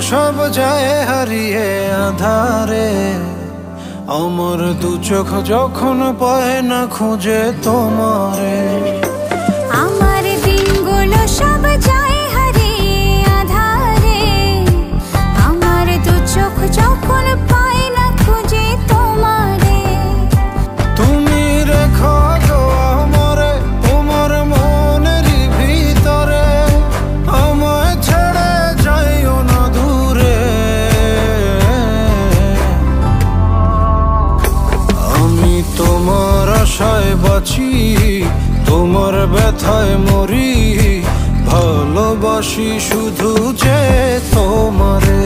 সব যায় হারিয়ে আধারে। আমার দু চোখ যখন পায় না খুঁজে তোমারে। আমার দিনগুলো সব যায় হারিয়ে আধারে। আমার দু চোখ যখন পায় না খুঁজে তোমারে। তুমি রেখো গো আমারে তোমার মনেরই ভিতরে, আমায় ছেড়ে যাইও না দূরে। আমি তোমার আশায় বাঁচি, তোমার ব্যথায় মরি, ভালোবাসি শুধু যে তোমারে।